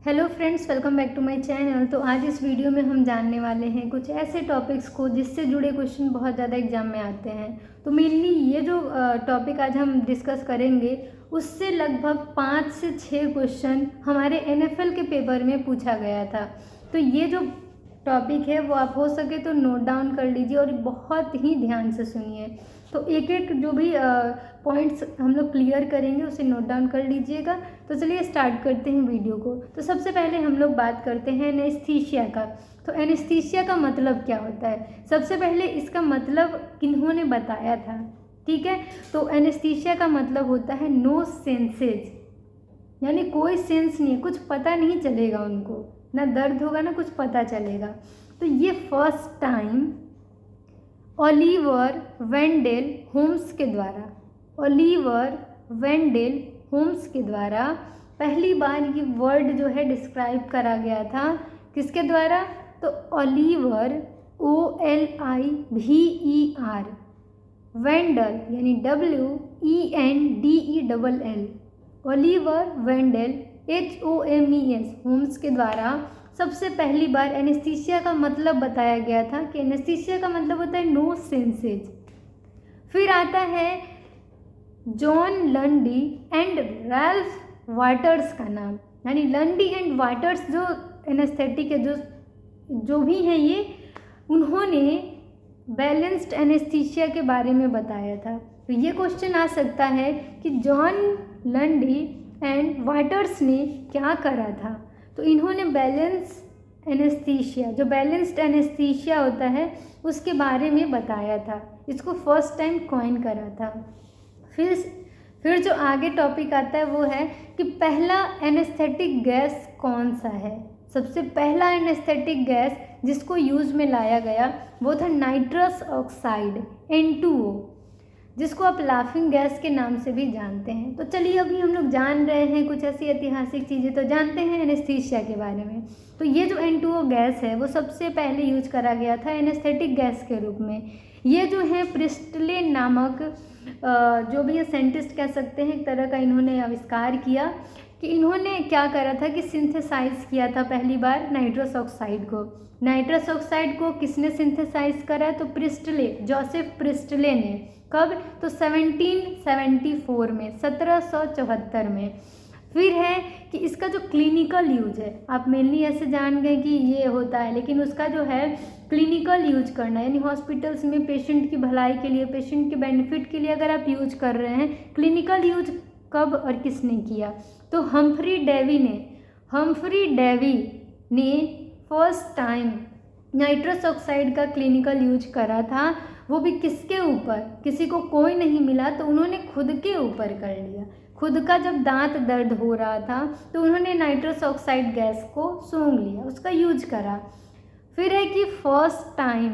Hello friends, welcome back to my channel. तो आज इस वीडियो में हम जानने वाले हैं कुछ ऐसे टॉपिक्स को जिससे जुड़े क्वेश्चन बहुत ज़्यादा एग्जाम में आते हैं। तो मेनली ये जो टॉपिक आज हम डिस्कस करेंगे उससे लगभग 5 से 6 क्वेश्चन हमारे NFL के पेपर में पूछा गया था। तो ये जो टॉपिक है वो आप हो सके तो नोट डाउन कर लीजिए और बहुत ही ध्यान से सुनिए। तो एक एक जो भी पॉइंट्स हम लोग क्लियर करेंगे उसे नोट डाउन कर लीजिएगा। तो चलिए स्टार्ट करते हैं वीडियो को। तो सबसे पहले हम लोग बात करते हैं एनेस्थीसिया का। तो एनेस्थीसिया का मतलब क्या होता है? सबसे पहले इसका मतलब किन्होंने बताया था, ठीक है। तो एनेस्थीसिया का मतलब होता है नो सेंसेज, यानी कोई सेंस नहीं है, कुछ पता नहीं चलेगा उनको, ना दर्द होगा ना कुछ पता चलेगा। तो ये first time Oliver Wendell Holmes के द्वारा पहली बार ये वर्ड जो है डिस्क्राइब करा गया था। किसके द्वारा? तो ओलिवर OLIVER वेंडल यानी WENDELL Oliver Wendell HOMES Holmes के द्वारा सबसे पहली बार एनेस्थीसिया का मतलब बताया गया था कि एनेस्थीसिया का मतलब होता है नो सेंसेज। फिर आता है John Landi and Ralph waters का नाम, यानी लंडी एंड वाटर्स जो एनेस्थेटिक है जो भी हैं ये, उन्होंने बैलेंस्ड एनेस्थीसिया के बारे में बताया था। तो ये क्वेश्चन आ सकता है कि जॉन लंडी एंड वाटर्स ने क्या करा था। तो इन्होंने बैलेंस एनेस्थीसिया, जो बैलेंस्ड एनेस्थीसिया होता है उसके बारे में बताया था, इसको फर्स्ट टाइम कॉइन करा था। फिर जो आगे टॉपिक आता है वो है कि पहला एनेस्थेटिक गैस कौन सा है। सबसे पहला एनेस्थेटिक गैस जिसको यूज में लाया गया वो था नाइट्रस ऑक्साइड N2O, जिसको आप लाफिंग गैस के नाम से भी जानते हैं। तो चलिए अभी हम लोग जान रहे हैं कुछ ऐसी ऐतिहासिक चीज़ें, तो जानते हैं एनेस्थीसिया के बारे में। तो ये जो N2O गैस है वो सबसे पहले यूज करा गया था एनेस्थेटिक गैस के रूप में। ये जो है प्रिस्टले नामक जो भी ये साइंटिस्ट कह सकते हैं एक तरह का, इन्होंने आविष्कार किया कि इन्होंने क्या करा था कि सिंथेसाइज किया था पहली बार नाइट्रस ऑक्साइड को। नाइट्रस ऑक्साइड को किसने सिंथेसाइज करा? तो प्रिस्टले, जोसेफ प्रिस्टले ने। कब? तो 1774 में, 1774 में। फिर है कि इसका जो क्लिनिकल यूज है, आप मेनली ऐसे जान गए कि ये होता है, लेकिन उसका जो है क्लिनिकल यूज करना, यानी हॉस्पिटल्स में पेशेंट की भलाई के लिए, पेशेंट के बेनिफिट के लिए अगर आप यूज कर रहे हैं, क्लिनिकल यूज कब और किसने किया? तो हम्फ्री डेवी ने फर्स्ट टाइम नाइट्रस ऑक्साइड का क्लिनिकल यूज करा था। वो भी किसके ऊपर? किसी को कोई नहीं मिला तो उन्होंने खुद के ऊपर कर लिया। खुद का जब दांत दर्द हो रहा था तो उन्होंने नाइट्रस ऑक्साइड गैस को सूंघ लिया, उसका यूज करा। फिर है कि फर्स्ट टाइम,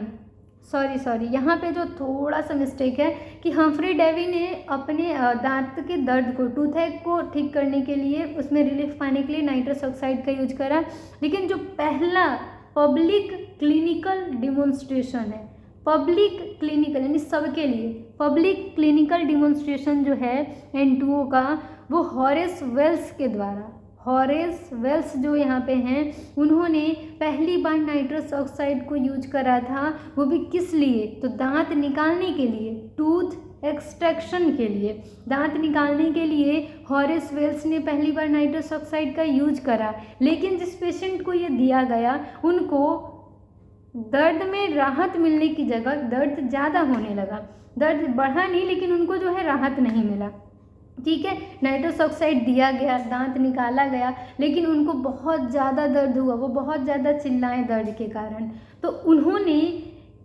सॉरी यहाँ पे जो थोड़ा सा मिस्टेक है कि हम्फ्री डेवी ने अपने दांत के दर्द को, टूथएक को ठीक करने के लिए, उसमें रिलीफ पाने के लिए नाइट्रस ऑक्साइड का यूज करा। लेकिन जो पहला पब्लिक क्लिनिकल डिमॉन्स्ट्रेशन है, पब्लिक क्लिनिकल यानी सबके लिए पब्लिक क्लिनिकल डिमॉन्स्ट्रेशन जो है N2O का, वो हॉरेस वेल्स के द्वारा, हॉरेस वेल्स जो यहाँ पे हैं, उन्होंने पहली बार नाइट्रस ऑक्साइड को यूज करा था। वो भी किस लिए? तो दांत निकालने के लिए, टूथ एक्सट्रैक्शन के लिए, दांत निकालने के लिए हॉरेस वेल्स ने पहली बार नाइट्रस ऑक्साइड का यूज करा। लेकिन जिस पेशेंट को ये दिया गया उनको दर्द में राहत मिलने की जगह दर्द ज़्यादा होने लगा। दर्द बढ़ा नहीं लेकिन उनको जो है राहत नहीं मिला, ठीक है। नाइट्रस ऑक्साइड दिया गया, दांत निकाला गया, लेकिन उनको बहुत ज़्यादा दर्द हुआ, वो बहुत ज़्यादा चिल्लाए दर्द के कारण। तो उन्होंने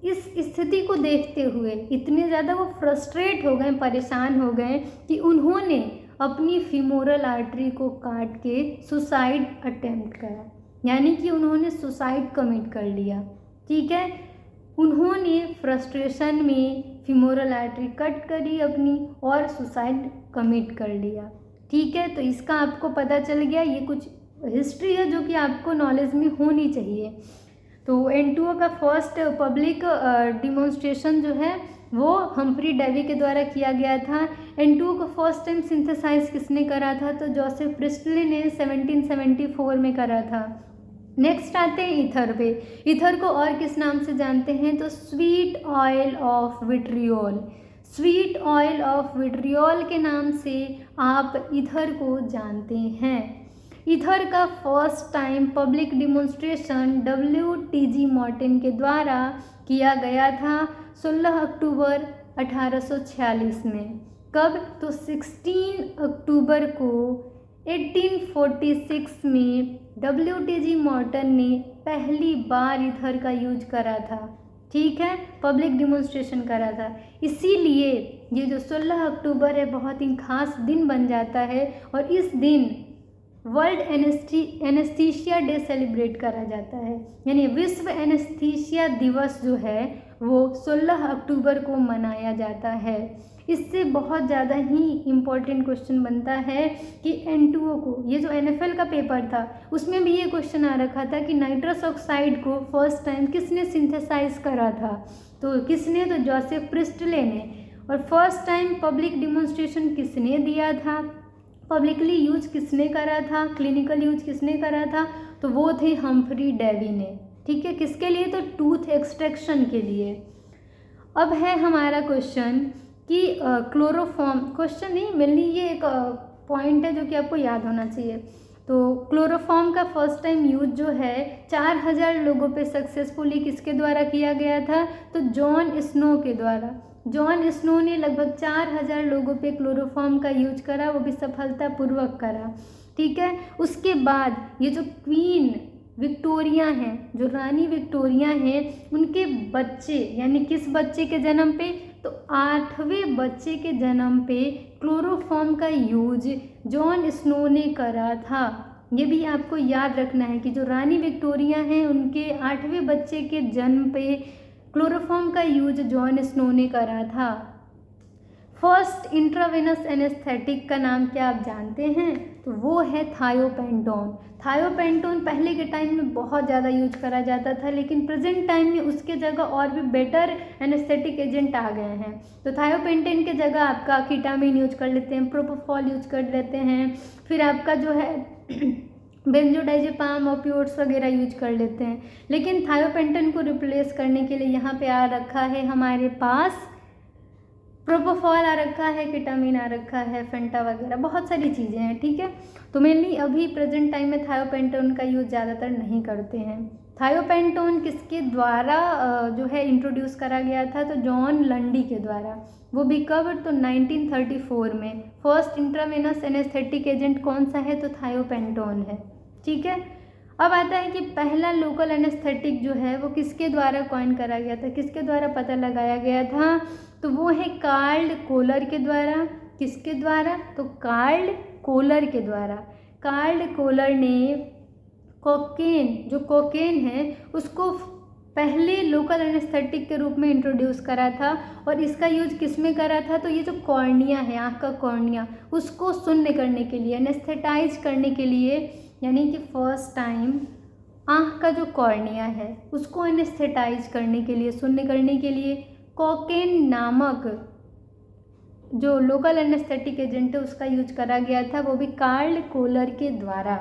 इस स्थिति को देखते हुए इतने ज़्यादा वो फ्रस्ट्रेट हो गए, परेशान हो गए कि उन्होंने अपनी फीमोरल आर्टरी को काट के सुसाइड अटेम्प्ट करा, यानी कि उन्होंने सुसाइड कमिट कर लिया, ठीक है। उन्होंने फ्रस्ट्रेशन में फीमोरल आर्टरी कट करी अपनी और सुसाइड कमिट कर लिया, ठीक है। तो इसका आपको पता चल गया, ये कुछ हिस्ट्री है जो कि आपको नॉलेज में होनी चाहिए। तो N2O का फर्स्ट पब्लिक डिमॉन्स्ट्रेशन जो है वो हम्फ्री डेवी के द्वारा किया गया था। N2O को फर्स्ट टाइम सिंथेसाइज किसने करा था? तो जोसेफ प्रिस्टले ने 1774 में करा था। नेक्स्ट आते हैं ईथर पे। ईथर को और किस नाम से जानते हैं? तो sweet oil of vitriol. Sweet oil of vitriol के नाम से आप ईथर को जानते हैं। ईथर का first time public demonstration WTG Morton के द्वारा किया गया था 16 अक्टूबर 1846 में। कब? तो 16 अक्टूबर को 1846 में WTG मॉर्टन ने पहली बार ईथर का यूज करा था। ठीक है, पब्लिक डिमॉन्स्ट्रेशन करा था। इसीलिए ये जो 16 अक्टूबर है बहुत ही खास दिन बन जाता है और इस दिन वर्ल्ड एनेस्थीसिया डे सेलिब्रेट करा जाता है। यानी विश्व एनेस्थीसिया दिवस जो है वो 16 अक्टूबर को मनाया जाता है। इससे बहुत ज़्यादा ही इम्पोर्टेंट क्वेश्चन बनता है कि N2O को, ये जो NFL का पेपर था उसमें भी ये क्वेश्चन आ रखा था कि नाइट्रस ऑक्साइड को फर्स्ट टाइम किसने सिंथेसाइज करा था? तो किसने? तो जोसेफ प्रिस्टले ने। और फर्स्ट टाइम पब्लिक डिमॉन्स्ट्रेशन किसने दिया था? पब्लिकली यूज किसने करा था? क्लिनिकल यूज किसने करा था? तो वो थे हम्फ्री डेवी ने। ठीक है, किसके लिए? तो टूथ एक्सट्रैक्शन के लिए। अब है हमारा क्वेश्चन कि क्लोरोफॉर्म, क्वेश्चन नहीं मेनली ये एक पॉइंट है जो कि आपको याद होना चाहिए। तो क्लोरोफॉर्म का फर्स्ट टाइम यूज जो है 4000 लोगों पे सक्सेसफुली किसके द्वारा किया गया था? तो जॉन स्नो के द्वारा। जॉन स्नो ने लगभग 4000 लोगों पे क्लोरोफॉर्म का यूज करा, वो भी सफलतापूर्वक करा। ठीक है, उसके बाद ये जो क्वीन विक्टोरिया हैं, जो रानी विक्टोरिया हैं, उनके बच्चे यानी किस बच्चे के जन्म पे? तो 8वें बच्चे के जन्म पे क्लोरोफॉर्म का यूज जॉन स्नो ने करा था। ये भी आपको याद रखना है कि जो रानी विक्टोरिया हैं उनके 8वें बच्चे के जन्म पे क्लोरोफॉर्म का यूज जॉन स्नो ने करा था। फर्स्ट इंट्रावेनस एनेस्थेटिक का नाम क्या आप जानते हैं? तो वो है थायोपेंटोन। थायोपेंटोन पहले के टाइम में बहुत ज़्यादा यूज करा जाता था, लेकिन प्रेजेंट टाइम में उसके जगह और भी बेटर एनेस्थेटिक एजेंट आ गए हैं। तो थायोपेंटोन के जगह आपका कीटामिन यूज कर लेते हैं, प्रोपोफॉल यूज कर लेते हैं, फिर आपका जो है बेंजोडाइजेपाम ओपियोइड्स वगैरह यूज कर लेते हैं। लेकिन थायोपेंटोन को रिप्लेस करने के लिए यहाँ पे आ रखा है हमारे पास प्रोपोफॉल, आ रखा है कीटामिन, आ रखा है फेंटा वगैरह, बहुत सारी चीज़ें हैं। ठीक है, तो मेनली अभी प्रेजेंट टाइम में थायोपेंटोन का यूज ज़्यादातर नहीं करते हैं। थायोपेंटोन किसके द्वारा जो है इंट्रोड्यूस करा गया था? तो जॉन लंडी के द्वारा। वो भी कब? तो 1934 में। फर्स्ट इंट्रावेनस एनेस्थेटिक एजेंट कौन सा है? तो थायोपेंटोन है। ठीक है, अब आता है कि पहला लोकल एनेस्थेटिक जो है वो किसके द्वारा कॉइन करा गया था, किसके द्वारा पता लगाया गया था? तो वो है कार्ल कोलर के द्वारा। किसके द्वारा? तो कार्ल कोलर के द्वारा। कार्ल कोलर ने कोकेन, जो कोकेन है उसको पहले लोकल एनेस्थेटिक के रूप में इंट्रोड्यूस करा था। और इसका यूज किस में करा था? तो ये जो कॉर्निया है, आँख का कॉर्निया, उसको शून्य करने के लिए, एनेस्थेटाइज करने के लिए, यानी कि फर्स्ट टाइम आँख का जो कॉर्निया है उसको एनेस्थेटाइज करने के लिए, शून्य करने के लिए कोकेन नामक जो लोकल एनेस्थेटिक एजेंट है उसका यूज करा गया था, वो भी कार्ल कोलर के द्वारा।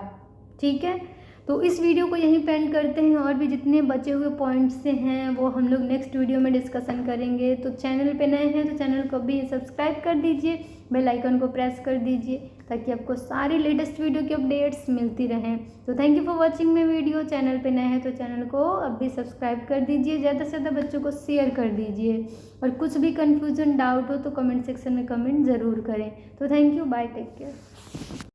ठीक है, तो इस वीडियो को यहीं पे एंड करते हैं। और भी जितने बचे हुए पॉइंट्स से हैं वो हम लोग नेक्स्ट वीडियो में डिस्कशन करेंगे। तो चैनल पे नए हैं तो चैनल को भी सब्सक्राइब कर दीजिए, बेल आइकन को प्रेस कर दीजिए ताकि आपको सारी लेटेस्ट वीडियो की अपडेट्स मिलती रहें। तो thank you for watching my video. Channel पे नए हैं तो चैनल को अब भी सब्सक्राइब कर दीजिए, ज़्यादा से ज़्यादा बच्चों को शेयर कर दीजिए। और कुछ भी कन्फ्यूजन डाउट हो तो कमेंट सेक्शन में कमेंट ज़रूर करें। तो thank you, bye, take care.